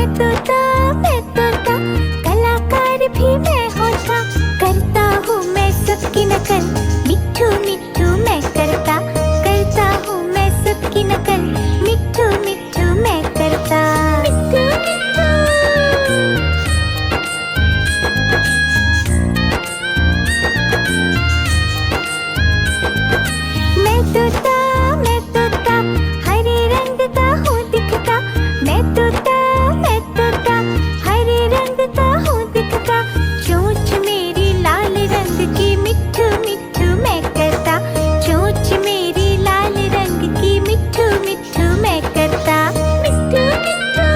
मैं तोता कलाकार भी मैं होता, करता हूँ मैं सबकी नकल, मिट्ठू मिट्ठू मैं करता, करता हूँ मैं सबकी नकल, मिट्ठू मिट्ठू मैं करता, मिट्ठू मिट्ठू। मैं तोता हरे रंग का हूँ दिखता, मैं तोता हरे रंग का हूँ दिखता, चोंच मेरी लाल रंग की, मिट्ठू मिट्ठू मैं करता, चोंच मेरी लाल रंग की, मिट्ठू मिट्ठू मैं करता, मिट्ठू मिट्ठू।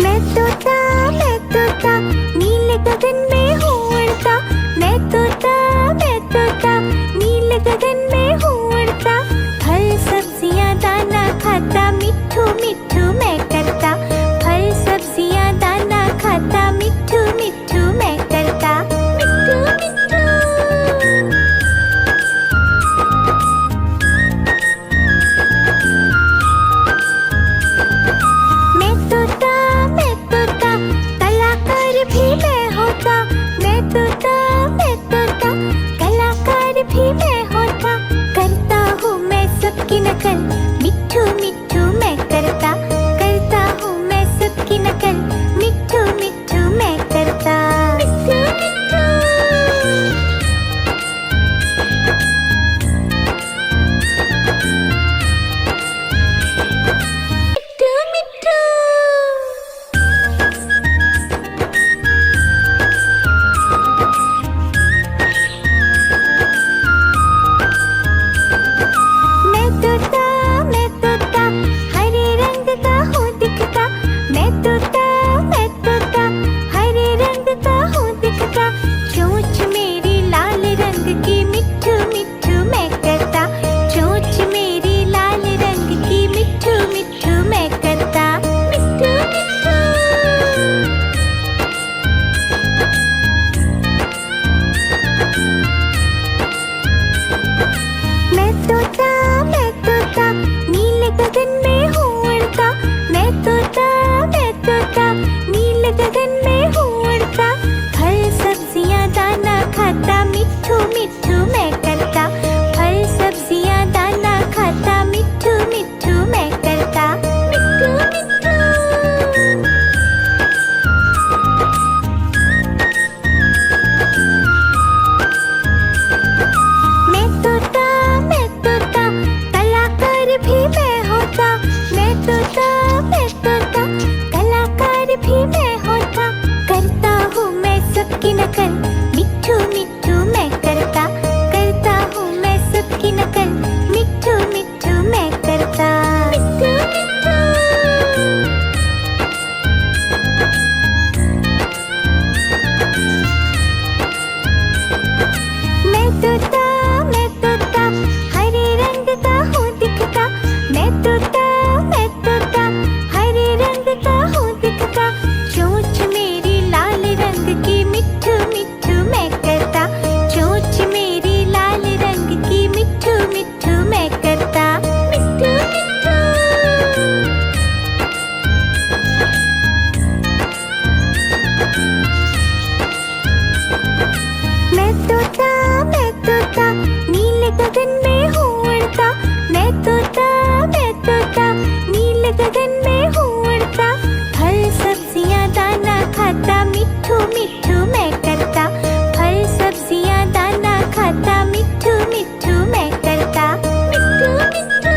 मैं तोता नीले गगन में हूँ उड़ता, मैं तोता नीले गगन में हूँ उड़ता, फल सब्जियाँ दाना खाता, मिट्ठू मिट्ठू मैं करता, फल सब्जियाँ दाना खाता, मिट्ठू मिट्ठू मैं करता, मिट्ठू मिट्ठू। मैं तोता कलाकार भी मैं होता, मैं तोता कलाकार भी मैं होता, करता हूँ मैं सबकी नकल, मिट्ठू मिट्ठू मैं करता, करता हूँ मैं सबकी नकल, मिट्ठू मिट्ठू मैं करता, मिट्ठू मिट्ठू। मैं तोता हरे रंग का हूँ दिखता, मैं तोता हरे रंग का हूँ दिखता, चोंच मेरी लाल रंग की, मिट्ठू मिट्ठू मैं करता, चोंच मेरी लाल रंग की, मिट्ठू मिट्ठू मैं करता, मिट्ठू मिट्ठू। मैं तोता नीले गगन में हूँ उड़ता, मैं तोता नीले गगन में हूँ उड़ता, फल सब्जियाँ दाना खाता, मिट्ठू मिट्ठू मैं करता, फल सब्जियाँ दाना खाता, मिट्ठू मिट्ठू मैं करता, मिट्ठू मिट्ठू। मैं तोता कलाकार भी मैं होता, मैं तोता कलाकार भी मैं होता, करता हूँ मैं सबकी नकल, मिट्ठू मिट्ठू मैं करता, करता हूँ मैं सबकी नकल, मिट्ठू मिट्ठू मैं करता, मिट्ठू मिट्ठू। मैं तोता हरे रंग का हूँ दिखता, मैं तोता हरे रंग का हूँ दिखता, चोंच मेरी लाल रंग की, मिट्ठू मिट्ठू मैं करता, चोंच मेरी लाल रंग की, मिट्ठू मिट्ठू मैं करता, मिट्ठू मिट्ठू। मैं तोता नीले गगन में हूँ उड़ता, मैं तोता नीले गगन में हूँ उड़ता, फल सब्जियाँ दाना खाता, मिट्ठू मिट्ठू मैं करता, फल सब्जियाँ दाना खाता, मिट्ठू मिट्ठू मैं करता, मिट्ठू मिट्ठू।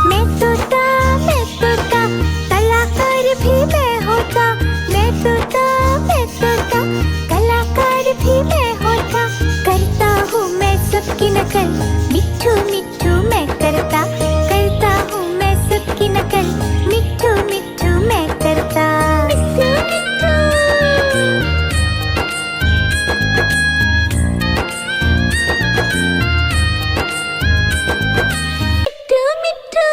मैं तोता कलाकार भी मैं होता, मैं तोता कलाकार भी मैं होता, करता हूँ मैं सबकी नकल, मिट्ठू मिट्ठू मैं करता, करता हूँ मैं सबकी नकल, मिट्ठू मिट्ठू मैं करता, मिट्ठू मिट्ठू। मिट्ठू मिट्ठू।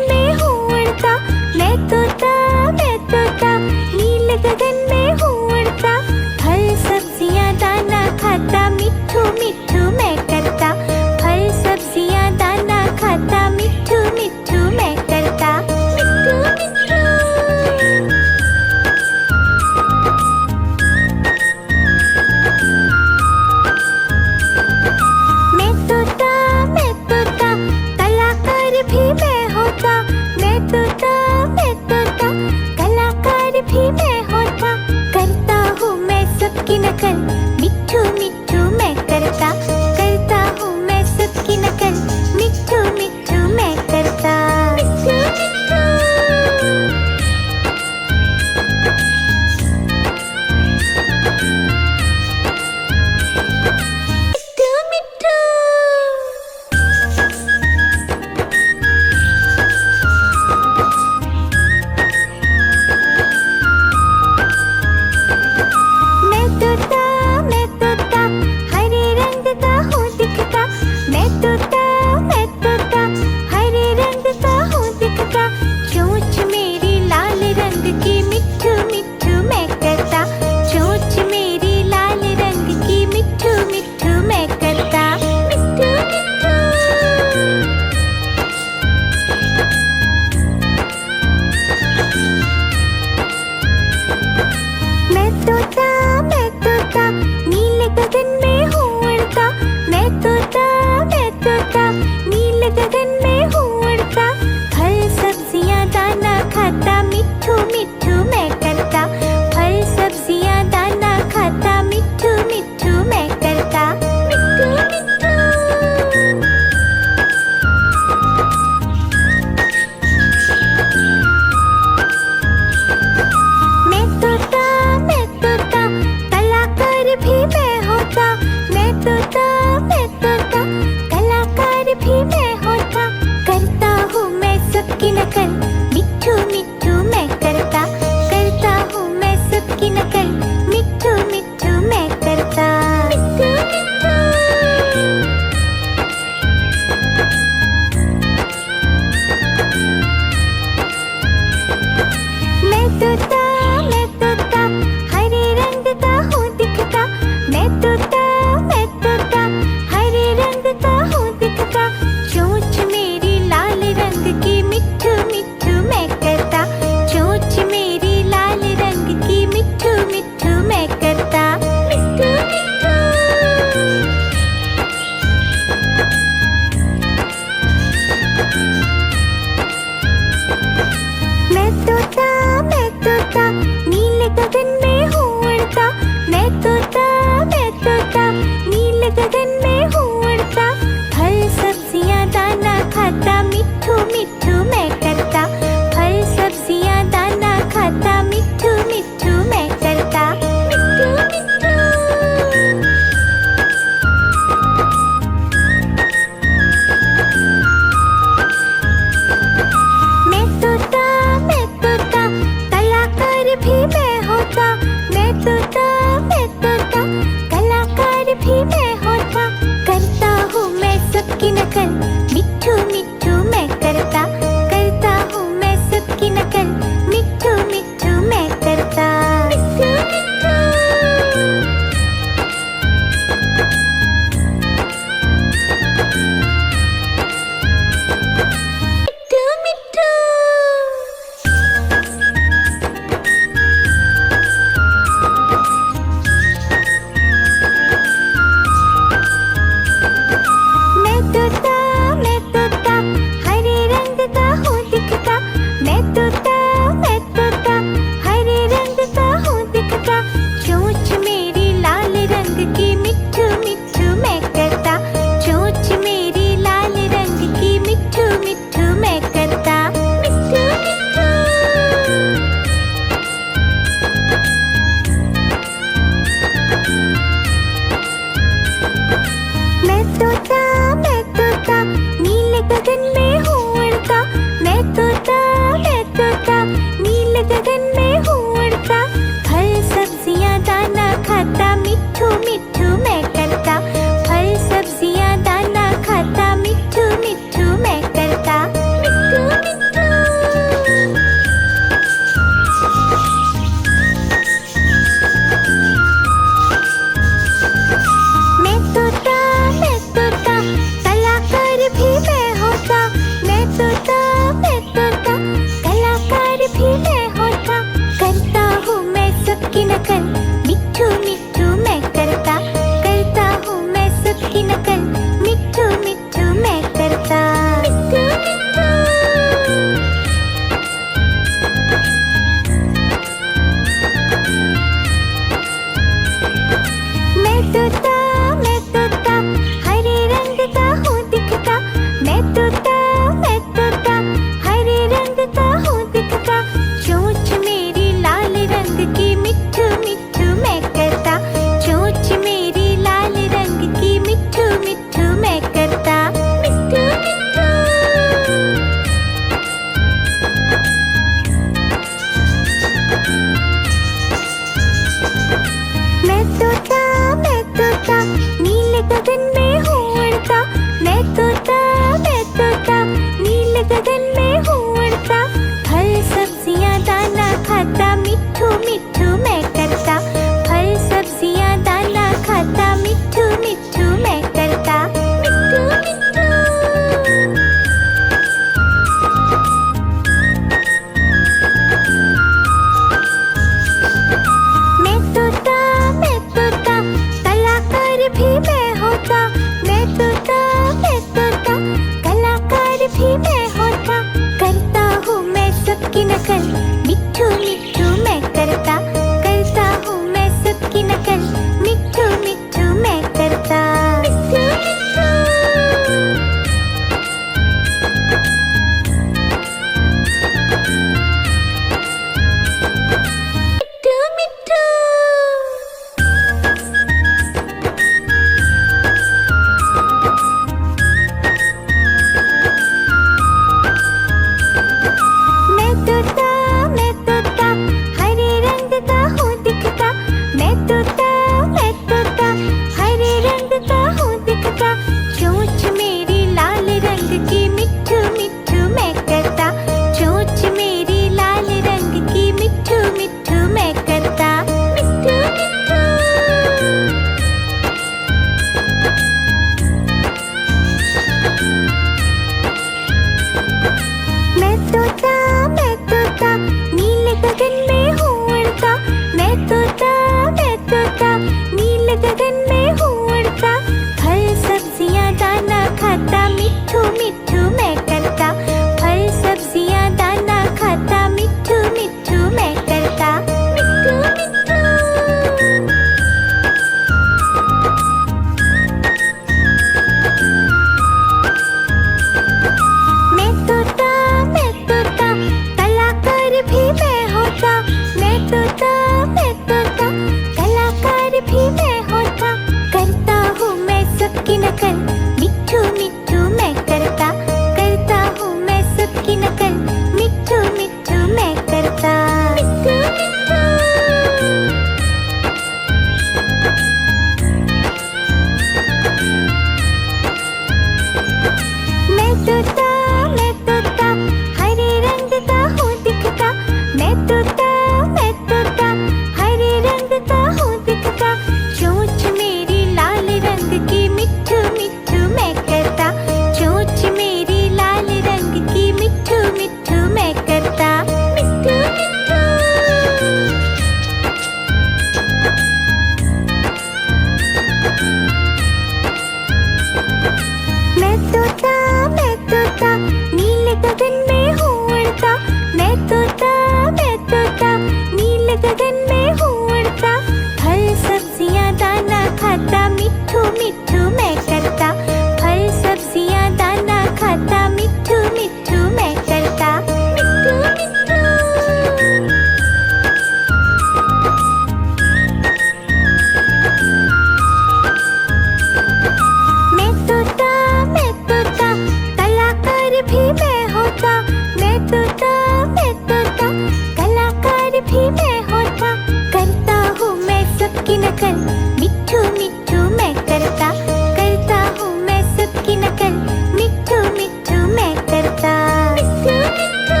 नकल, मिट्ठू मिट्ठू मैं करता, करता हूँ मैं सबकी नकल, मिट्ठू मिट्ठू मैं करता। मिट्ठू मिट्ठू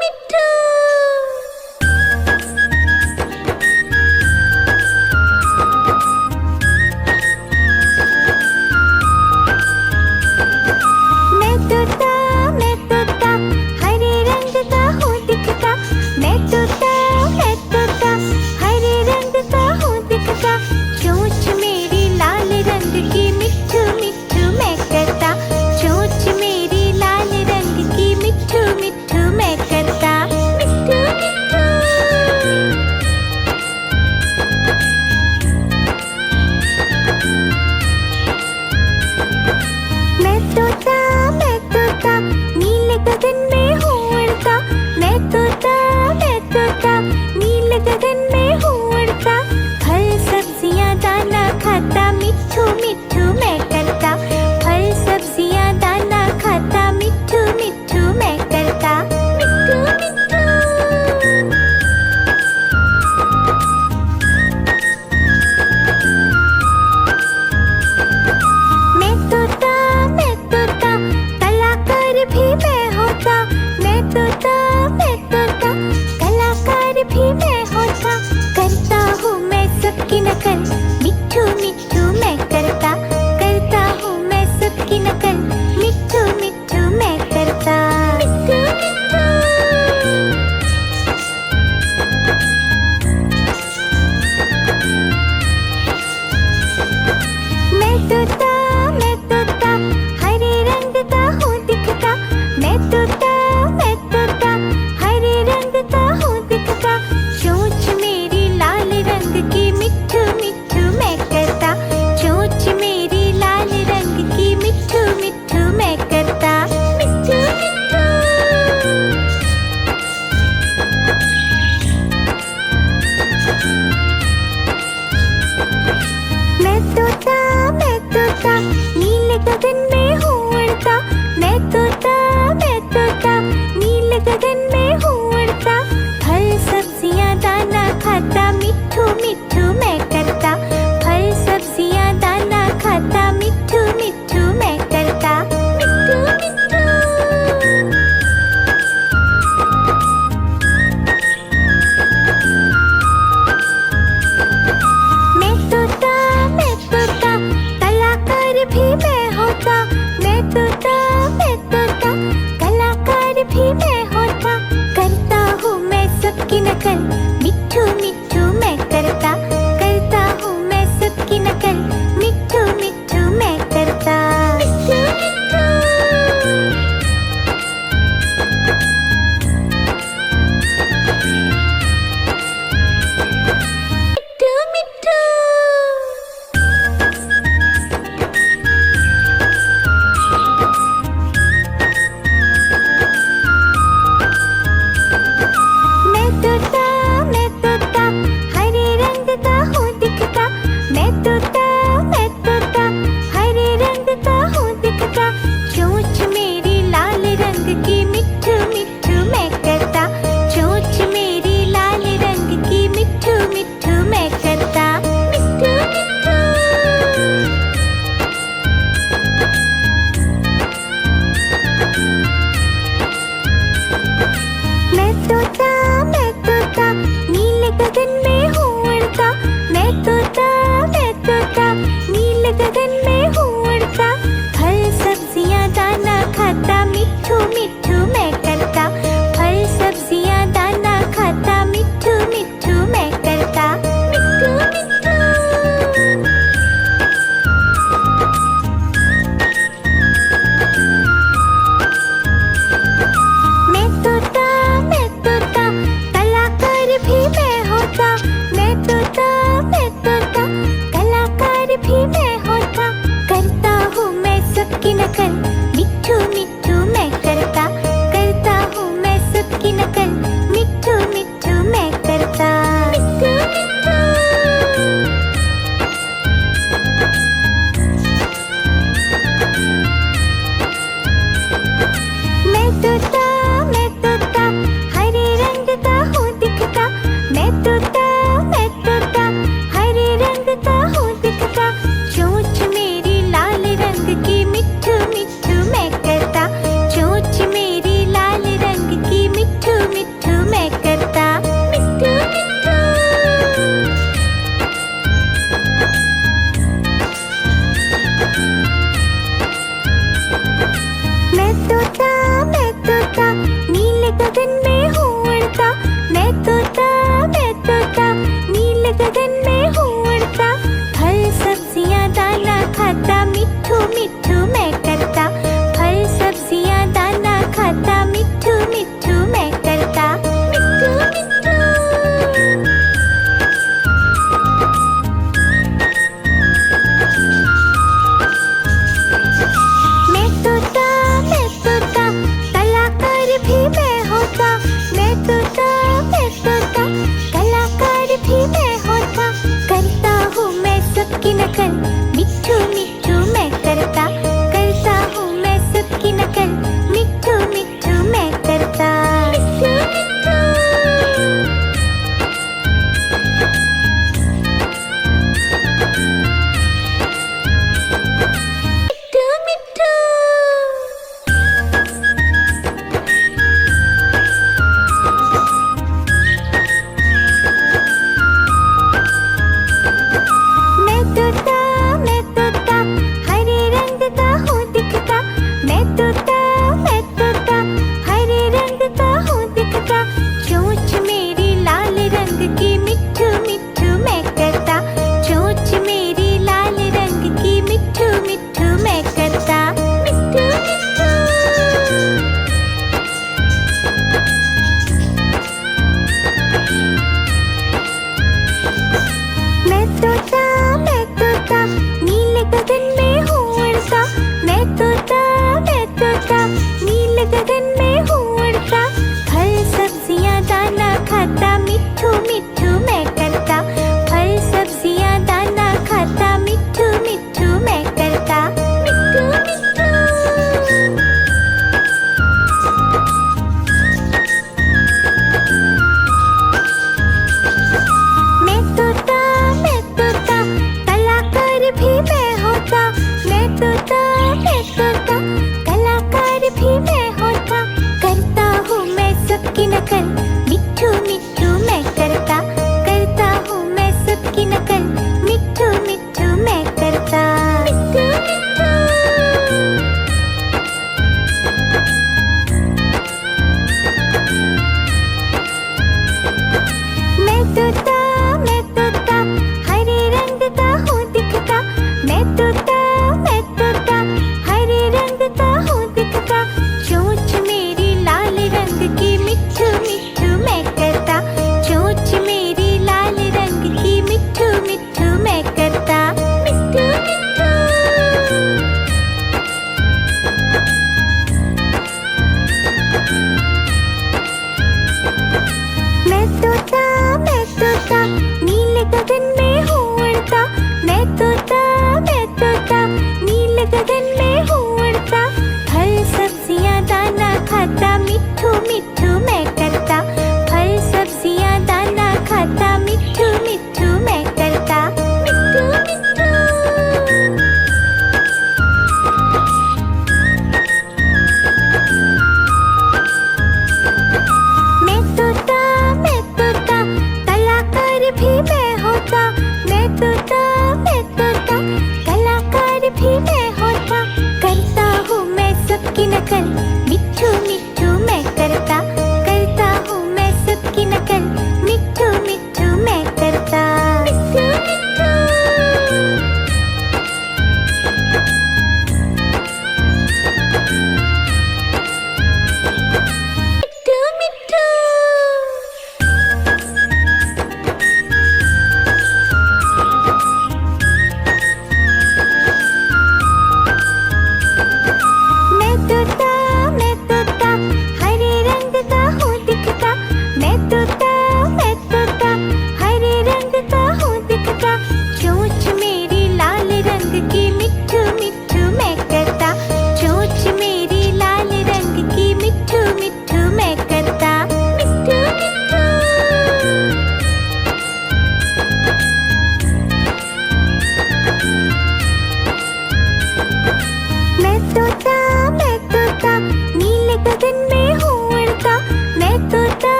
मिट्ठू मैं तोता हरे रंग का हूँ दिखता, मैं तोता हरे रंग का हूँ दिखता, चोंच मेरी लाल रंग की, मिट्ठू मिट्ठू मैं करता, चोंच मेरी लाल रंग की, मिट्ठू मिट्ठू मैं करता। मिट्ठू मिट्ठू मैं तोता नीले गगन में हूँ उड़ता, मैं तोता नीले गगन में हूँ उड़ता, फल सब्जियाँ दाना खाता, मिट्ठू मिट्ठू मैं करता, फल सब्जियाँ दाना खाता, मिट्ठू मिट्ठू मैं करता। मिट्ठू मिट्ठू मैं तोता कलाकार भी मैं होता, मैं तोता कलाकार भी मैं होता, करता हूँ मैं सबकी नकल, मिट्ठू मिट्ठू मैं करता, करता हूँ मैं सबकी नकल, मिट्ठू मिट्ठू मैं करता। मिट्ठू मिट्ठू मैं तोता हरे रंग का हूँ दिखता, मैं तोता हरे रंग का हूँ दिखता, चोंच मेरी लाल रंग की, मिट्ठू मिट्ठू मैं करता, चोंच मेरी लाल रंग की, मिट्ठू मिट्ठू मैं करता। मिट्ठू मिट्ठू मैं तोता नीले गगन में हूँ उड़ता, मैं तोता नीले गगन में हूँ उड़ता, फल सब्जियाँ दाना खाता, मिट्ठू मिट्ठू मैं करता, फल सब्जियाँ दाना खाता, मिट्ठू मिट्ठू मैं करता। मिट्ठू मिट्ठू मैं तोता कलाकार भी मैं होता, मैं तोता कलाकार भी मैं होता, करता हूँ मैं सबकी नकल, मिट्ठू मिट्ठू मैं करता, करता हूँ मैं सबकी नकल, मिट्ठू मिट्ठू मैं करता। मिट्ठू मिट्ठू मिट्ठू मिट्ठू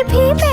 भी मैं